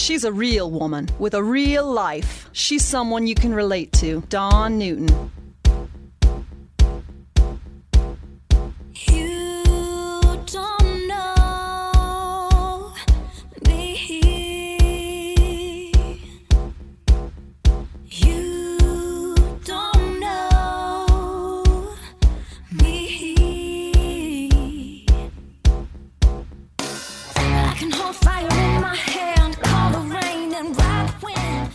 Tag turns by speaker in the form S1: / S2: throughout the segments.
S1: She's a real woman with a real life. She's someone you can relate to. Dawn Newton.
S2: You don't know me. You don't know me. I can hold fire in my hand, call the rain and ride the wind.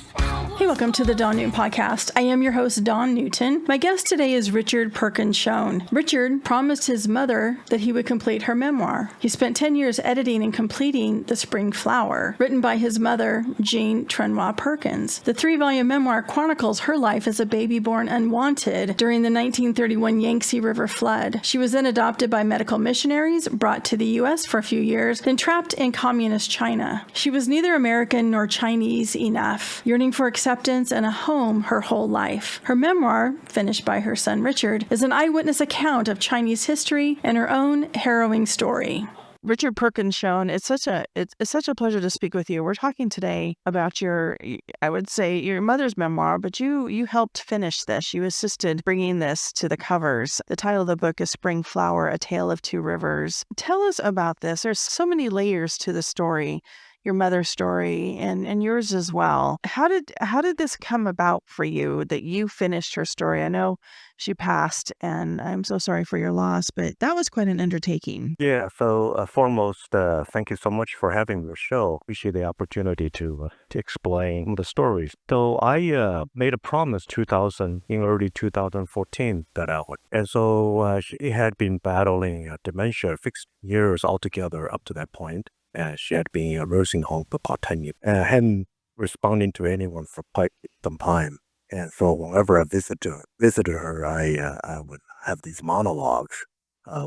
S3: Hey, welcome to the Dawn Newton Podcast. I am your host, Dawn Newton. My guest today is Richard Perkins Hsung. Richard promised his mother that he would complete her memoir. He spent 10 years editing and completing The Spring Flower, written by his mother, Jean Tren-Hwa Perkins. The 3-volume memoir chronicles her life as a baby born unwanted during the 1931 Yangtze River Flood. She was then adopted by medical missionaries, brought to the U.S. for a few years, then trapped in communist China. She was neither American nor Chinese enough, yearning for acceptance and a home her whole life. Her memoir, finished by her son Richard, is an eyewitness account of Chinese history and her own harrowing story. Richard Perkins Hsung, it's such a pleasure to speak with you. We're talking today about your mother's memoir, but you helped finish this. You assisted bringing this to the covers. The title of the book is Spring Flower, A Tale of Two Rivers. Tell us about this. There's so many layers to the story, your mother's story and yours as well. How did this come about for you that you finished her story? I know she passed and I'm so sorry for your loss, but that was quite an undertaking.
S4: Yeah, so foremost, thank you so much for having the show. Appreciate the opportunity to explain the stories. So I made a promise in early 2014 that I would. And so she had been battling dementia 6 years altogether up to that point. She had been in a nursing home for about 10 years and hadn't responded to anyone for quite some time. And so whenever I visited her, I would have these monologues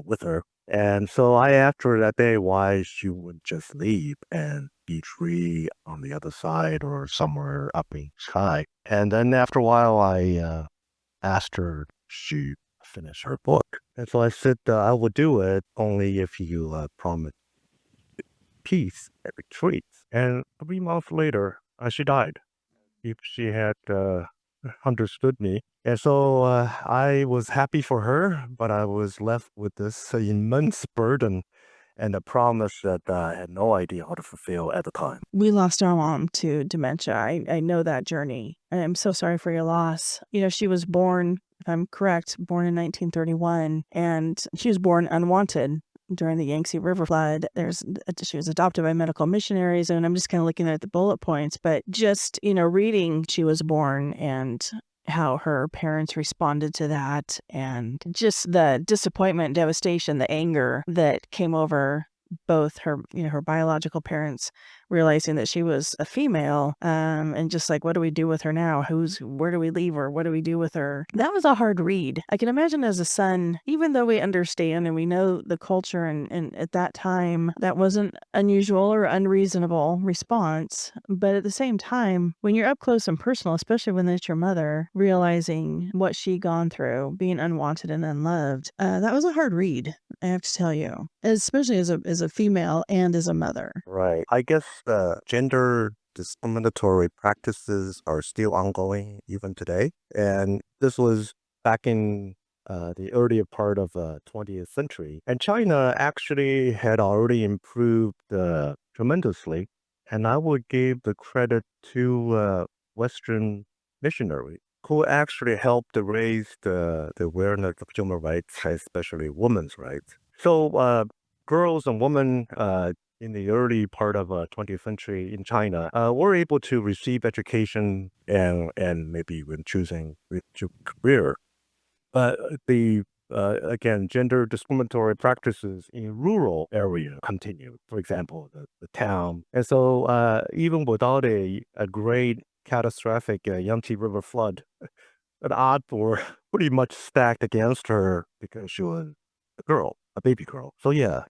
S4: with her. And so I asked her that day why she would just leave and be free on the other side or somewhere up in the sky. And then after a while, I asked her if she finish her book. And so I said, I would do it only if you promise peace and retreat. And 3 months later, she died. If she had understood me. And so I was happy for her, but I was left with this immense burden and a promise that I had no idea how to fulfill at the time.
S3: We lost our mom to dementia. I know that journey. I'm so sorry for your loss. You know, she was born, if I'm correct, born in 1931, and she was born unwanted during the Yangtze River Flood. She was adopted by medical missionaries, and I'm just kind of looking at the bullet points, but just, reading she was born and how her parents responded to that, and just the disappointment, devastation, the anger that came over both her, her biological parents realizing that she was a female, and just like, what do we do with her now? Where do we leave her? What do we do with her? That was a hard read. I can imagine as a son, even though we understand and we know the culture and at that time, that wasn't unusual or unreasonable response. But at the same time, when you're up close and personal, especially when it's your mother, realizing what she'd gone through, being unwanted and unloved, that was a hard read, I have to tell you, especially as a female and as a mother.
S4: Right. I guess gender discriminatory practices are still ongoing even today. And this was back in the earlier part of the 20th century. And China actually had already improved tremendously. And I would give the credit to Western missionaries who actually helped to raise the awareness of human rights, especially women's rights. So girls and women in the early part of 20th century in China were able to receive education and maybe when choosing which career. But again, gender discriminatory practices in rural area continued, for example, the town. And so even without a great catastrophic Yangtze River flood, the odds were pretty much stacked against her because she was a girl, a baby girl. So yeah,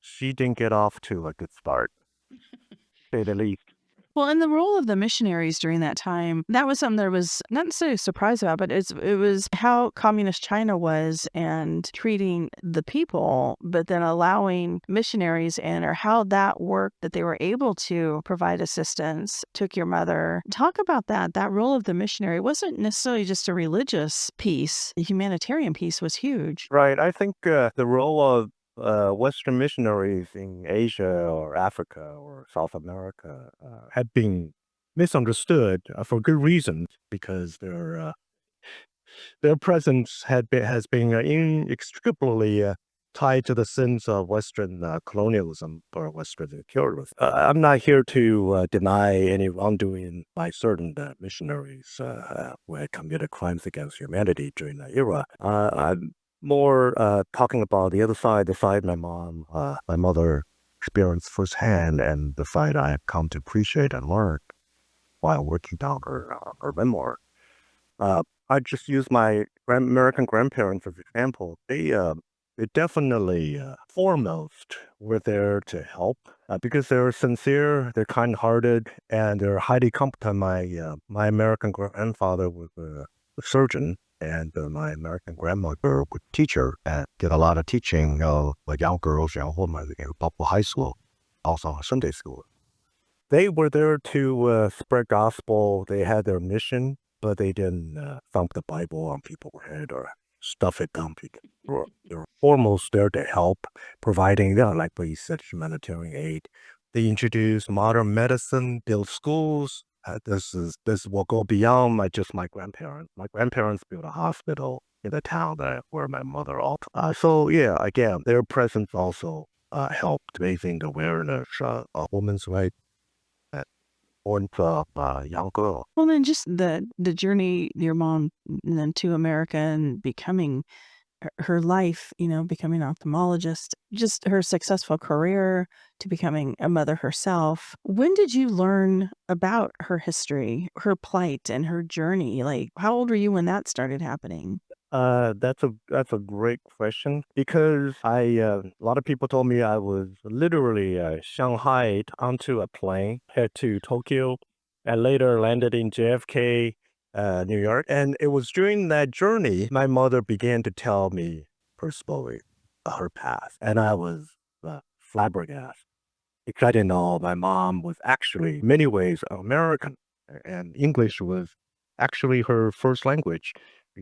S4: she didn't get off to a good start, say the least.
S3: Well, and the role of the missionaries during that time, that was something that I was not necessarily surprised about, but it was how communist China was and treating the people, but then allowing missionaries in, or how that worked, that they were able to provide assistance, took your mother. Talk about that. That role of the missionary wasn't necessarily just a religious piece. The humanitarian piece was huge.
S4: Right. I think the role of Western missionaries in Asia or Africa or South America had been misunderstood for good reasons because their presence has been inextricably tied to the sins of Western colonialism or Western imperialism. I'm not here to deny any wrongdoing by certain missionaries who had committed crimes against humanity during that era. I'm more talking about the other side, the side my mother experienced firsthand, and the side I have come to appreciate and learn while working down her memoir. I just use my American grandparents as example. They definitely foremost were there to help because they're sincere, they're kind-hearted, and they're highly competent. My American grandfather was a surgeon, and my American grandmother was a teacher and did a lot of teaching with young girls, young women in Buffalo High School, also in Sunday school. They were there to spread gospel. They had their mission, but they didn't thump the Bible on people's head or stuff it down people. They're foremost there to help, providing, like what you said, humanitarian aid. They introduced modern medicine, built schools. This will go beyond just my grandparents. My grandparents built a hospital in the town where my mother also. So yeah, again, their presence also helped raising the awareness of women's rights born to a young girl.
S3: Well, then just the journey your mom and then to America and becoming her life, becoming an ophthalmologist, just her successful career to becoming a mother herself. When did you learn about her history, her plight, and her journey? Like, how old were you when that started happening?
S4: That's a great question because a lot of people told me I was literally Shanghaied onto a plane, head to Tokyo, and later landed in JFK, New York. And it was during that journey my mother began to tell me her story, her past, and I was flabbergasted because I didn't know my mom was actually, in many ways, American, and English was actually her first language.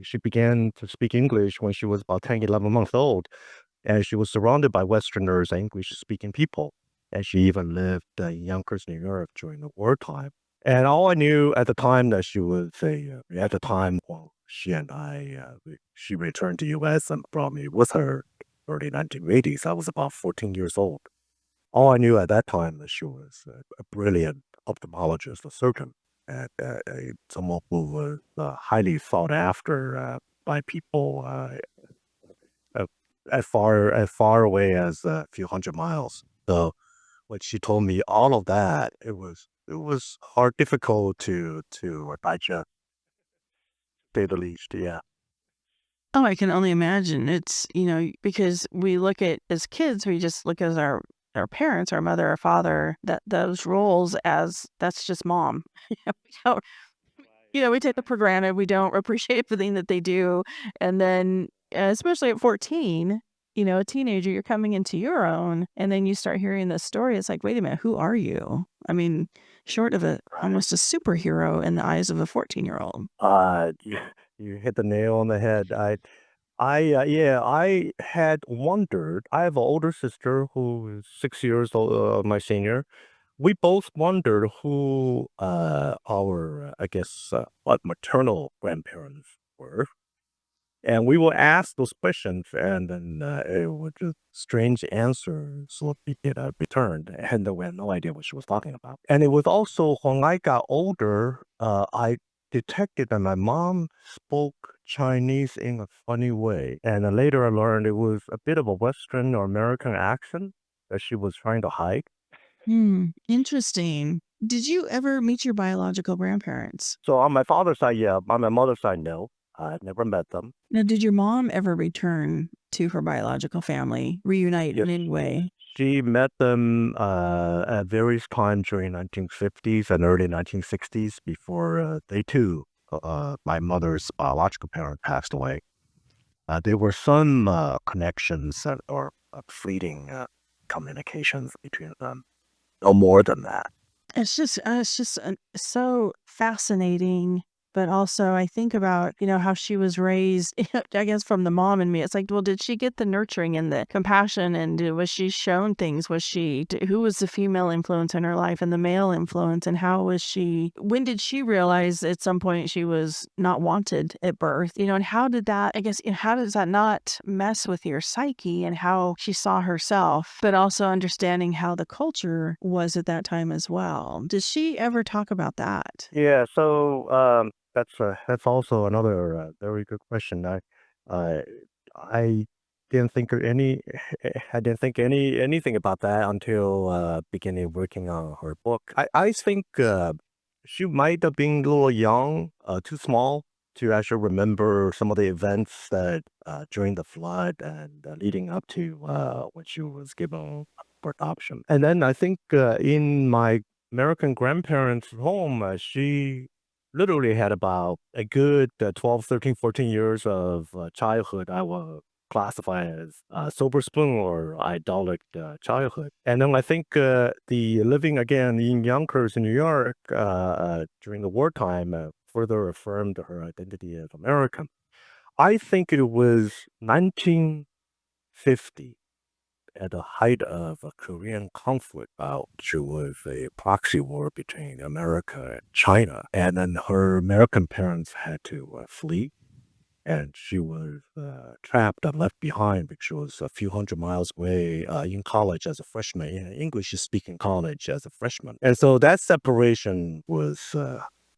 S4: She began to speak English when she was about 10, 11 months old, and she was surrounded by Westerners and English-speaking people. And she even lived in Yonkers, New York during the wartime. And all I knew at the time that she was at the time, well, she and she returned to U.S. and brought me with her early 1980s. I was about 14 years old. All I knew at that time that she was a brilliant ophthalmologist, a surgeon, and someone who was highly sought after by people uh, as far away as a few hundred miles. So when she told me all of that, it was hard, difficult to digest, to say the least. Yeah.
S3: Oh, I can only imagine. It's, because we look at, as kids, we just look at our parents, our mother, our father, that those roles as that's just mom. We don't, we take them for granted. We don't appreciate everything that they do. And then, especially at 14, a teenager, you're coming into your own, and then you start hearing this story. It's like, wait a minute, who are you? I mean, short of almost a superhero in the eyes of a 14-year-old.
S4: You hit the nail on the head. Yeah, I had wondered. I have an older sister who is 6 years old, my senior. We both wondered who our, I guess, what maternal grandparents were. And we will ask those questions, and then it was just strange answers would be returned, and we had no idea what she was talking about. And it was also when I got older, I detected that my mom spoke Chinese in a funny way, and then later I learned it was a bit of a Western or American accent that she was trying to hide.
S3: Interesting. Did you ever meet your biological grandparents?
S4: So on my father's side, yeah. On my mother's side, no. I never met them.
S3: Now, did your mom ever return to her biological family, reunite
S4: Yes,
S3: in any way?
S4: She met them at various times during 1950s and early 1960s before they too, my mother's biological parent, passed away. There were some connections or fleeting communications between them. No more than that.
S3: It's just so fascinating. But also, I think about, how she was raised, I guess from the mom and me. It's like, well, did she get the nurturing and the compassion? And was she shown things? Who was the female influence in her life and the male influence? And when did she realize at some point she was not wanted at birth? And how did that, I guess, how does that not mess with your psyche and how she saw herself, but also understanding how the culture was at that time as well? Did she ever talk about that?
S4: Yeah, so that's also another very good question. I I didn't think of any I didn't think anything about that until beginning working on her book. I think she might have been a little young, too small to actually remember some of the events that during the flood and leading up to when she was given for adoption. And then I think in my American grandparents' home, she literally had about a good 12, 13, 14 years of childhood I will classify as sober spoon or idyllic childhood. And then I think the living again in Yonkers, New York, during the wartime further affirmed her identity as American. I think it was 1950 at the height of a Korean conflict, which was a proxy war between America and China. And then her American parents had to flee, and she was trapped and left behind because she was a few hundred miles away in college as a freshman, in an English-speaking college as a freshman. And so that separation was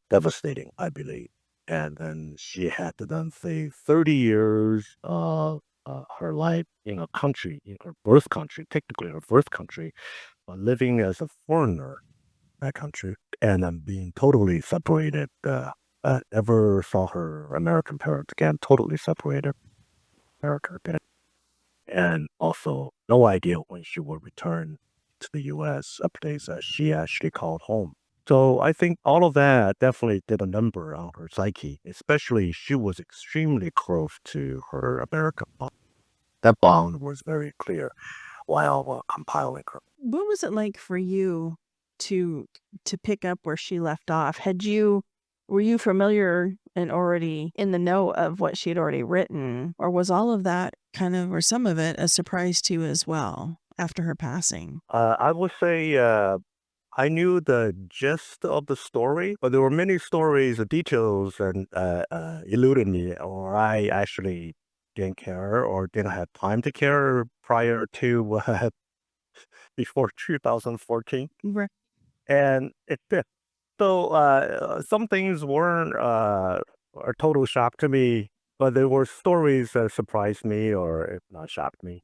S4: devastating, I believe. And then she had to then say 30 years her life in a country, in her birth country, technically her birth country, but living as a foreigner in that country, and then being totally separated. Never saw her American parents again, totally separated America again, and also no idea when she will return to the U.S., a place that she actually called home. So I think all of that definitely did a number on her psyche, especially she was extremely close to her American mom. That bond was very clear while compiling her.
S3: What was it like for you to pick up where she left off? Were you familiar and already in the know of what she had already written, or was all of that or some of it a surprise to you as well after her passing?
S4: I would say I knew the gist of the story, but there were many stories, details, and eluded me, or I actually didn't care or didn't have time to care prior to before 2014,
S3: Right.
S4: and it did. So some things weren't a total shock to me, but there were stories that surprised me or if not shocked me.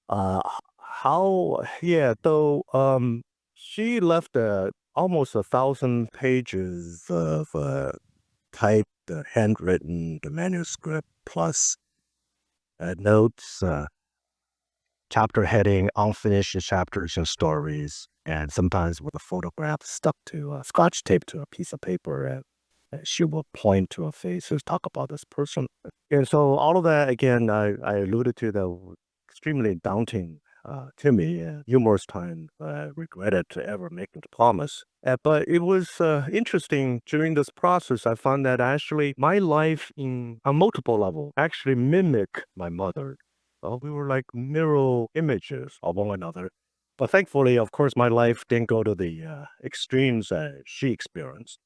S4: Uh, yeah, though, she left almost 1,000 pages of typed, handwritten manuscript plus notes, chapter heading, unfinished chapters and stories, and sometimes with a photograph stuck to scotch tape to a piece of paper. And she will point to a face and talk about this person. And so all of that, again, I alluded to that extremely daunting to me. Numerous times I regretted to ever making the promise. But it was interesting during this process. I found that actually my life in on multiple level actually mimic my mother. We were like mirror images of one another. But thankfully, of course, my life didn't go to the extremes that she experienced.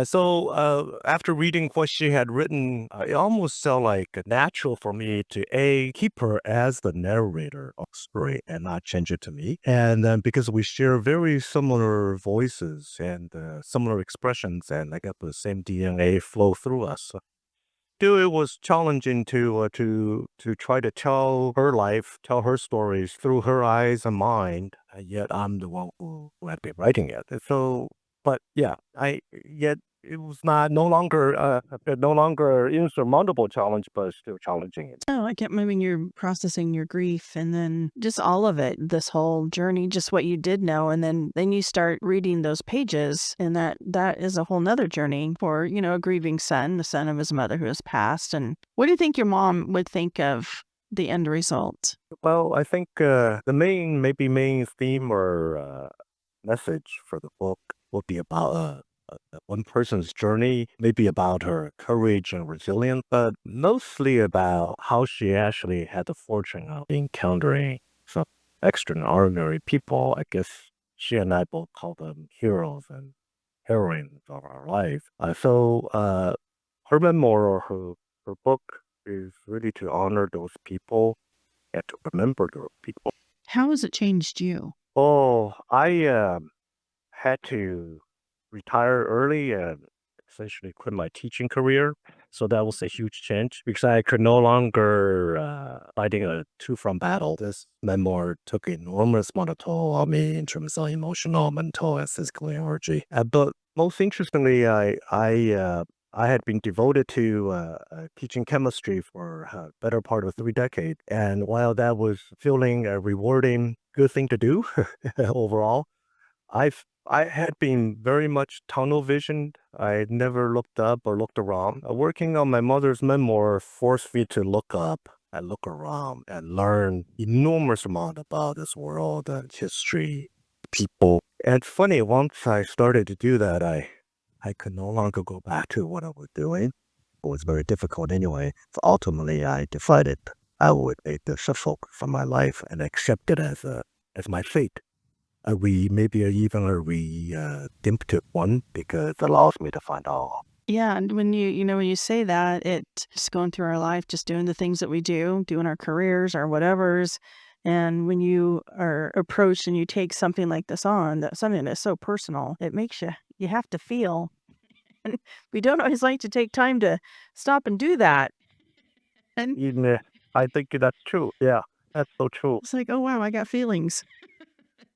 S4: So after reading what she had written, it almost felt like natural for me to keep her as the narrator of the story and not change it to me. And then because we share very similar voices and similar expressions, and I got the same DNA flow through us. Still, it was challenging to try to tell her life, tell her stories through her eyes and mind. And yet I'm the one who had been writing it. And so, but yeah, I yet it was no longer insurmountable challenge, but still challenging.
S3: Oh, I can't. I mean, you're processing your grief, and then just all of it, this whole journey, just what you did know, and then you start reading those pages, and that is a whole nother journey for a grieving son, the son of his mother who has passed. And what do you think your mom would think of the end result?
S4: Well, I think the main theme or message for the book will be about one person's journey, maybe about her courage and resilience, but mostly about how she actually had the fortune of encountering some extraordinary people. I guess she and I both call them heroes and heroines of our life. Her memoir or her book is really to honor those people and to remember those people.
S3: How has it changed you?
S4: Oh, I had to retire early and essentially quit my teaching career. So that was a huge change because I could no longer fighting a two-front battle. This memoir took enormous amount of toll on me in terms of emotional, mental, and physical energy. But most interestingly, I had been devoted to teaching chemistry for a better part of 3 decades. And while that was feeling a rewarding, good thing to do overall, I had been very much tunnel visioned. I never looked up or looked around. Working on my mother's memoir forced me to look up and look around and learn enormous amount about this world and history, people. And funny, once I started to do that, I could no longer go back to what I was doing. It was very difficult anyway. So ultimately, I decided I would make this a focus for my life and accept it as my fate. Maybe even a redemptive one because it allows me to find out.
S3: Yeah, and when you say that, it just going through our life, just doing the things that we do, doing our careers, our whatevers, and when you are approached and you take something like this on, something that's so personal, it makes you have to feel. And we don't always like to take time to stop and do that. And
S4: I think that's true. Yeah, that's so true.
S3: it's like, oh wow, I got feelings.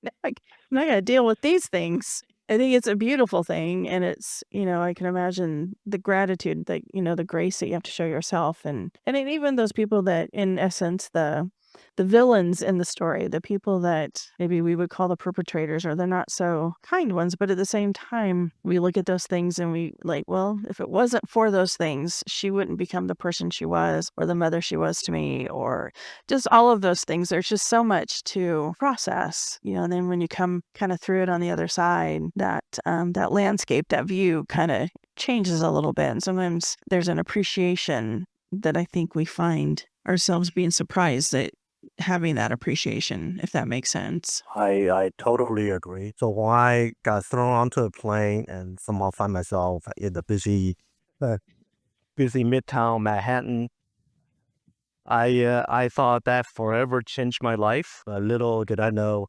S3: Now I got to deal with these things. I think it's a beautiful thing, and it's I can imagine the gratitude that the grace that you have to show yourself, and then even those people that, in essence, the villains in the story, the people that maybe we would call the perpetrators, or they're not so kind ones, but at the same time, we look at those things and we like, well, if it wasn't for those things, she wouldn't become the person she was, or the mother she was to me, or just all of those things. There's just so much to process, and then when you come kind of through it on the other side, that landscape, that view kind of changes a little bit. And sometimes there's an appreciation that I think we find ourselves being surprised at having that appreciation, if that makes sense.
S4: I totally agree. So when I got thrown onto a plane and somehow find myself in the uh, busy Midtown Manhattan, I thought that forever changed my life. Little did I know,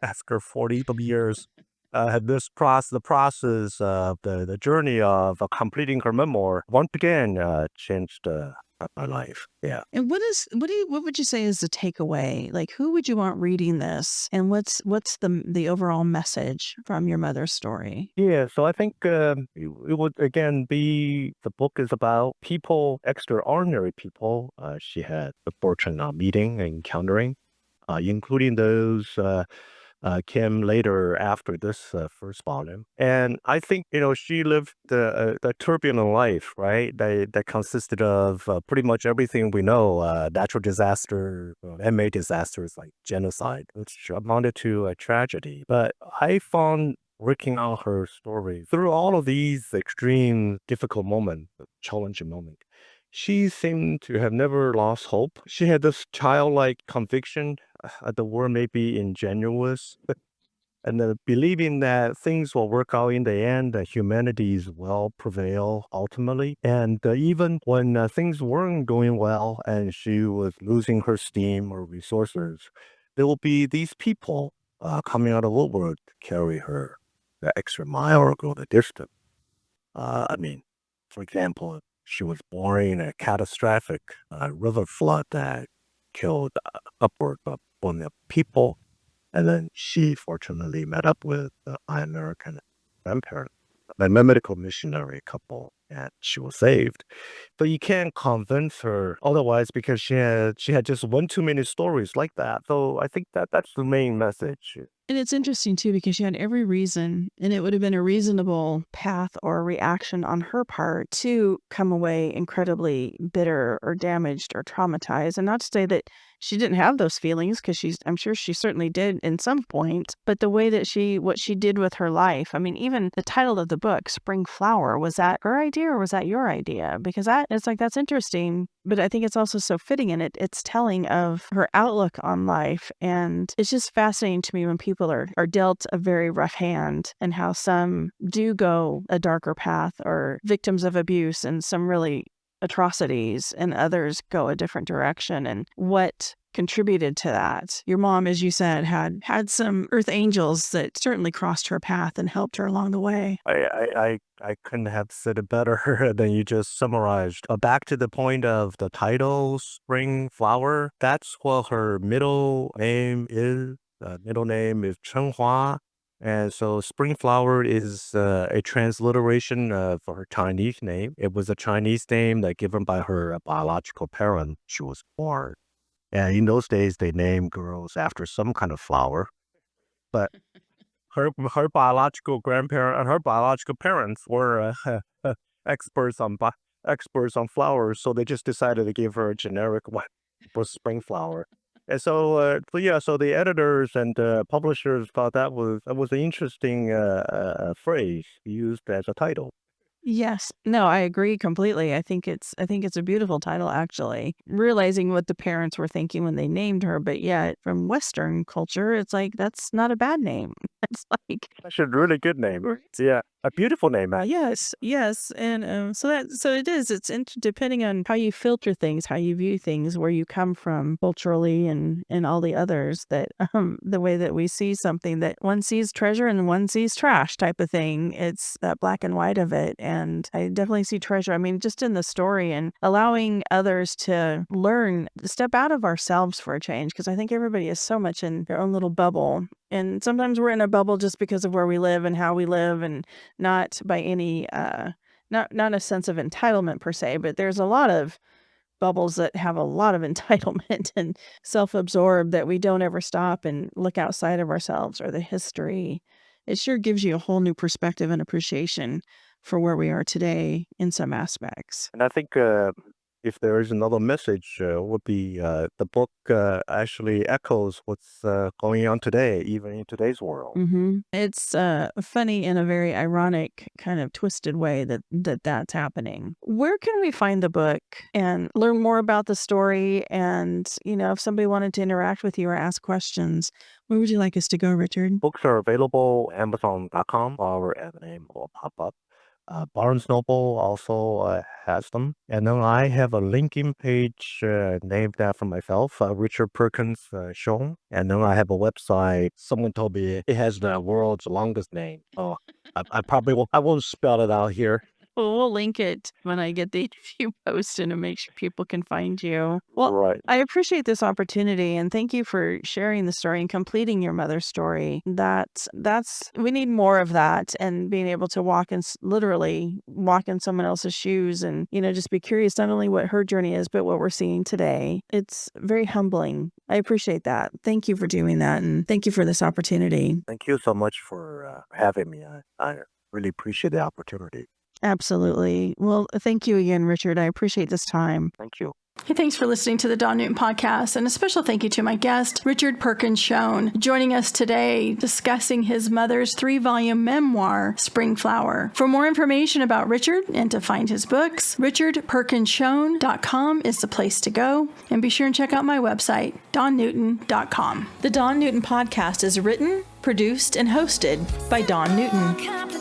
S4: after 40 years, the process of the journey of completing her memoir once again changed my life. Yeah.
S3: And what would you say is the takeaway? Like, who would you want reading this, and what's the overall message from your mother's story?
S4: Yeah, so I think it would again be the book is about people, extraordinary people she had the fortune of meeting and encountering, including those came later after this first volume. And I think, she lived the turbulent life, right? That consisted of pretty much everything we know, natural disaster, man-made disasters like genocide, which amounted to a tragedy. But I found working on her story through all of these extreme, difficult moments, challenging moments, she seemed to have never lost hope. She had this childlike conviction the word may be ingenuous, and believing that things will work out in the end, that humanities will prevail ultimately. And even when things weren't going well and she was losing her steam or resources, there will be these people coming out of woodwork to carry her the extra mile or go the distance. I mean, for example, she was born in a catastrophic river flood that killed upward of 1 million people. And then she fortunately met up with my American grandparents. medical missionary couple, and she was saved. But you can't convince her otherwise because she had just one too many stories like that. So I think that's the main message.
S3: And it's interesting too, because she had every reason, and it would have been a reasonable path or reaction on her part to come away incredibly bitter or damaged or traumatized. And not to say that she didn't have those feelings, because I'm sure she certainly did in some point, but the way that what she did with her life, I mean, even the title of the book, Spring Flower, was that her idea or was that your idea? Because that's interesting, but I think it's also so fitting in it. It's telling of her outlook on life. And it's just fascinating to me when people are dealt a very rough hand, and how some do go a darker path or victims of abuse and some really atrocities, and others go a different direction, and what contributed to that. Your mom, as you said, had some earth angels that certainly crossed her path and helped her along the way.
S4: I couldn't have said it better than you just summarized. Back to the point of the title, Spring Flower, that's what her middle name is. Middle name is Tren-Hwa. And so Spring Flower is a transliteration of her Chinese name. It was a Chinese name that given by her biological parent. She was born. And in those days, they named girls after some kind of flower. But her biological grandparent and her biological parents were experts on flowers, so they just decided to give her a generic one for Spring Flower. And so, so the editors and publishers thought that was an interesting phrase used as a title.
S3: Yes. No, I agree completely. I think it's a beautiful title, actually. Realizing what the parents were thinking when they named her, but yet from Western culture, it's like that's not a bad name. It's like
S4: That's a really good name.
S3: Right.
S4: Yeah, a beautiful name.
S3: yes, and so it is. It's depending on how you filter things, how you view things, where you come from culturally, and all the others. That the way that we see something, that one sees treasure and one sees trash type of thing. It's that black and white of it, and I definitely see treasure. I mean, just in the story and allowing others to learn, step out of ourselves for a change, because I think everybody is so much in their own little bubble. And sometimes we're in a bubble just because of where we live and how we live, and not by any, not a sense of entitlement per se, but there's a lot of bubbles that have a lot of entitlement and self-absorbed, that we don't ever stop and look outside of ourselves or the history. It sure gives you a whole new perspective and appreciation for where we are today in some aspects.
S4: And I think if there is another message, would be the book actually echoes what's going on today, even in today's world.
S3: It's funny in a very ironic, kind of twisted way that's happening. Where can we find the book and learn more about the story? And, if somebody wanted to interact with you or ask questions, where would you like us to go, Richard?
S4: Books are available Amazon.com. Our ad name will pop up. Barnes Noble also has them. And then I have a linking page named after myself, Richard Perkins Hsung. And then I have a website. Someone told me it has the world's longest name. Oh, I won't spell it out here.
S3: Well, we'll link it when I get the interview posted and make sure people can find you. Well,
S4: Right.
S3: I appreciate this opportunity, and thank you for sharing the story and completing your mother's story. We need more of that, and being able to literally walk in someone else's shoes, and just be curious not only what her journey is, but what we're seeing today. It's very humbling. I appreciate that. Thank you for doing that, and thank you for this opportunity.
S4: Thank you so much for having me. I really appreciate the opportunity.
S3: Absolutely. Well, thank you again, Richard. I appreciate this time.
S4: Thank you.
S3: Hey, thanks for listening to the Dawn Newton podcast, and a special thank you to my guest, Richard Perkins Hsung, joining us today discussing his mother's 3-volume memoir, Spring Flower. For more information about Richard and to find his books, richardperkinshsung.com is the place to go, and be sure and check out my website, dawnnewton.com. The Dawn Newton podcast is written, produced, and hosted by Dawn Newton.